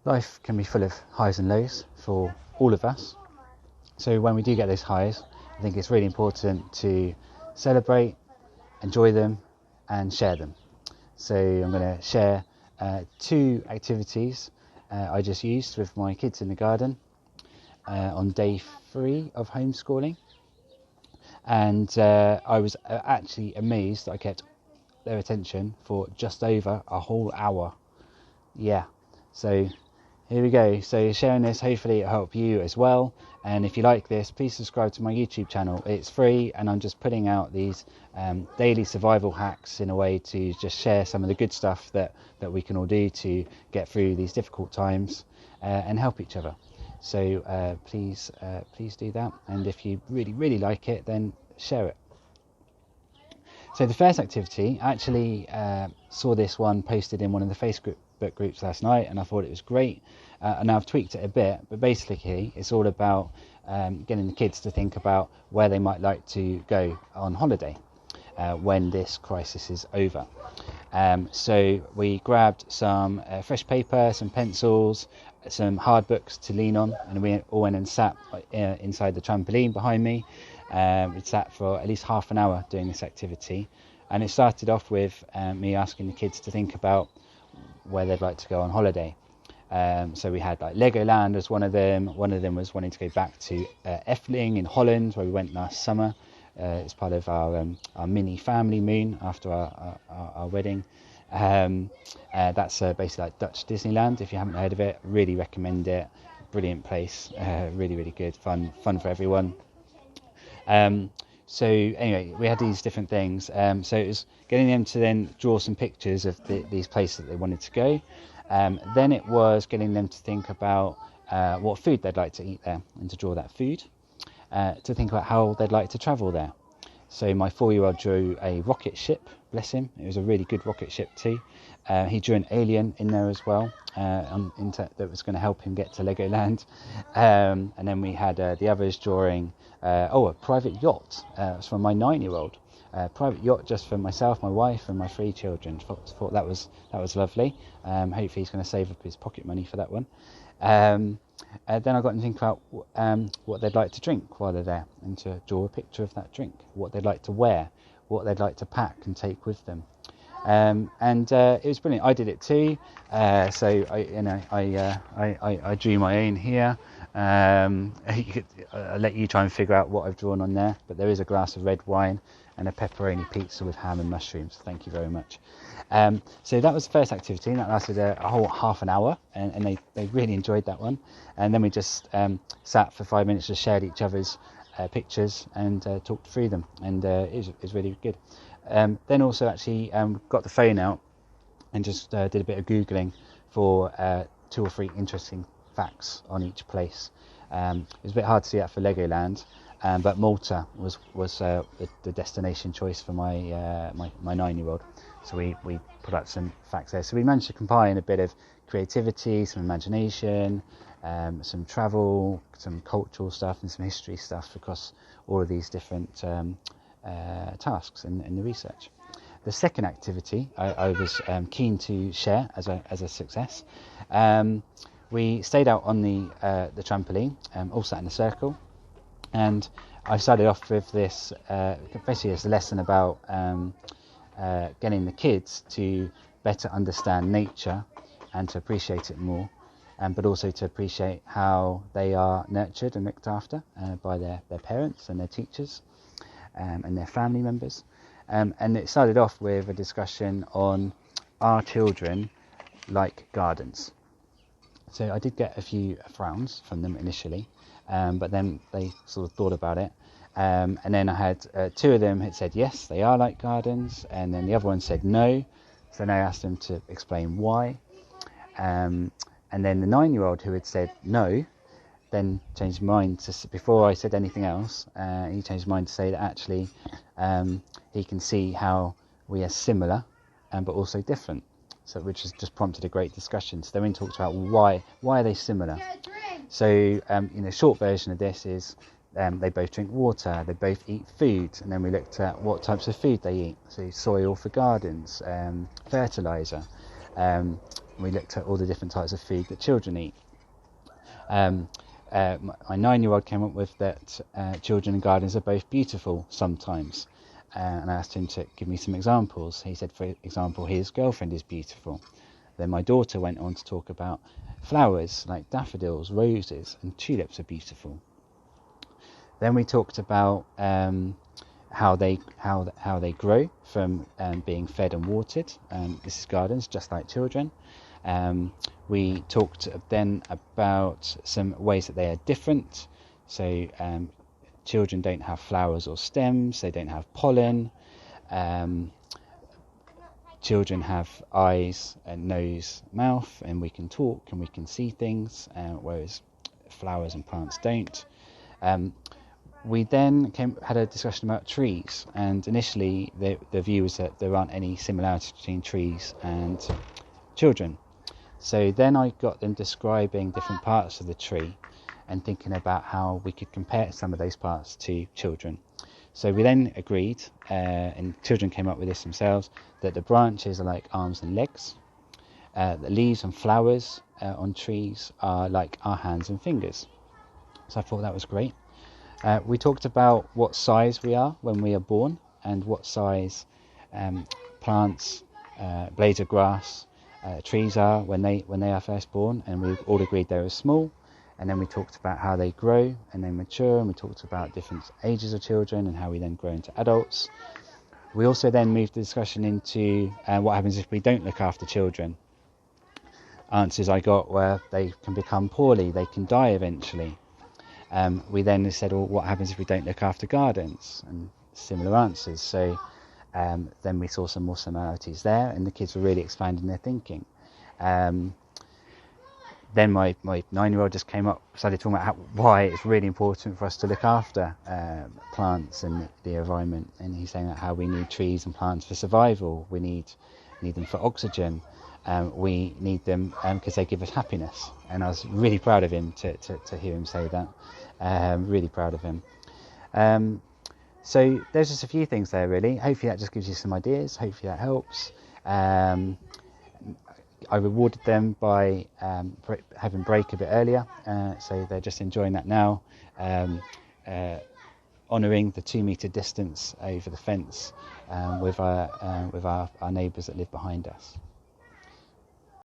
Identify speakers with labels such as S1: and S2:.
S1: Life can be full of highs and lows for all of us. So when we do get those highs, I think it's really important to celebrate, enjoy them and share them. So I'm going to share 2 activities I just used with my kids in the garden on day 3 of homeschooling. And I was actually amazed that I kept their attention for just over a whole hour. Yeah, so here we go. So sharing this, hopefully it'll help you as well. And if you like this, please subscribe to my YouTube channel. It's free, and I'm just putting out these daily survival hacks in a way to just share some of the good stuff that we can all do to get through these difficult times and help each other. So please do that. And if you really like it, then share it. So the first activity, I actually saw this one posted in one of the Facebook groups last night, and I thought it was great, and I've tweaked it a bit, but basically it's all about getting the kids to think about where they might like to go on holiday when this crisis is over. So we grabbed some fresh paper, some pencils, some hard books to lean on, and we all went and sat inside the trampoline behind me. We sat for at least half an hour doing this activity, and it started off with me asking the kids to think about where they'd like to go on holiday. So we had like Legoland as one of them. One of them was wanting to go back to Efteling in Holland, where we went last summer. It's part of our mini family moon after our wedding. That's basically like Dutch Disneyland. If you haven't heard of it, really recommend it. Brilliant place, really good, fun for everyone. So anyway, we had these different things. So it was getting them to then draw some pictures of these places that they wanted to go. Then it was getting them to think about what food they'd like to eat there and to draw that food. To think about how they'd like to travel there. So my 4-year-old drew a rocket ship, bless him. It was a really good rocket ship too. He drew an alien in there as well, that was going to help him get to Legoland. And then we had the others drawing a private yacht. It was from my 9-year-old. Private yacht just for myself, my wife and my 3 children. Thought that was lovely. Hopefully he's going to save up his pocket money for that one. Then I got them to think about what they'd like to drink while they're there, and to draw a picture of that drink, what they'd like to wear, what they'd like to pack and take with them. It was brilliant. I did it too. So I drew my own here. I'll let you try and figure out what I've drawn on there, but there is a glass of red wine and a pepperoni pizza with ham and mushrooms. Thank you very much. So that was the first activity, and that lasted a whole half an hour, and they really enjoyed that one. And then we just sat for 5 minutes, just shared each other's pictures and talked through them, and it was really good. Then also actually got the phone out and just did a bit of Googling for 2 or 3 interesting facts on each place. It was a bit hard to do that for Legoland, but Malta was the destination choice for my 9-year-old. So we put out some facts there. So we managed to combine a bit of creativity, some imagination, some travel, some cultural stuff and some history stuff across all of these different tasks in the research. The second activity I was keen to share as a success. We stayed out on the trampoline, all sat in a circle, and I started off with this basically as a lesson about getting the kids to better understand nature and to appreciate it more, but also to appreciate how they are nurtured and looked after by their parents and their teachers and their family members. And it started off with a discussion on, are children like gardens? So I did get a few frowns from them initially, but then they sort of thought about it. And then I had 2 of them had said yes, they are like gardens, and then the other one said no. So then I asked them to explain why. And then the 9-year-old who had said no, then changed his mind before I said anything else. He changed his mind to say that actually he can see how we are similar, but also different. So which has just prompted a great discussion. So then we talked about why are they similar. So short version of this is they both drink water, they both eat food, and then we looked at what types of food they eat. So soil for gardens, fertilizer, we looked at all the different types of food that children eat. My 9-year-old came up with that children in gardens are both beautiful sometimes, and I asked him to give me some examples. He said, for example, his girlfriend is beautiful. Then my daughter went on to talk about flowers like daffodils, roses, and tulips are beautiful. Then we talked about how they grow from being fed and watered. This is gardens, just like children. We talked then about some ways that they are different. So children don't have flowers or stems, they don't have pollen. Children have eyes and nose, mouth, and we can talk and we can see things, whereas flowers and plants don't. We then had a discussion about trees, and initially the view was that there aren't any similarities between trees and children. So then I got them describing different parts of the tree and thinking about how we could compare some of those parts to children. So we then agreed, and children came up with this themselves, that the branches are like arms and legs, the leaves and flowers on trees are like our hands and fingers. So I thought that was great. We talked about what size we are when we are born, and what size plants, blades of grass, trees are when they are first born, and we all agreed they were small. And then we talked about how they grow and they mature, and we talked about different ages of children and how we then grow into adults. We also then moved the discussion into what happens if we don't look after children. Answers I got were they can become poorly, they can die eventually. We then said, well, what happens if we don't look after gardens? And similar answers. So then we saw some more similarities there, and the kids were really expanding their thinking. Then my 9-year-old just came up, started talking about why it's really important for us to look after plants and the environment. And he's saying that how we need trees and plants for survival. We need them for oxygen. We need them because they give us happiness. And I was really proud of him to hear him say that. Really proud of him. So there's just a few things there, really. Hopefully that just gives you some ideas. Hopefully that helps. I rewarded them by having break a bit earlier, so they're just enjoying that now, honouring the 2-metre distance over the fence with our neighbours that live behind us.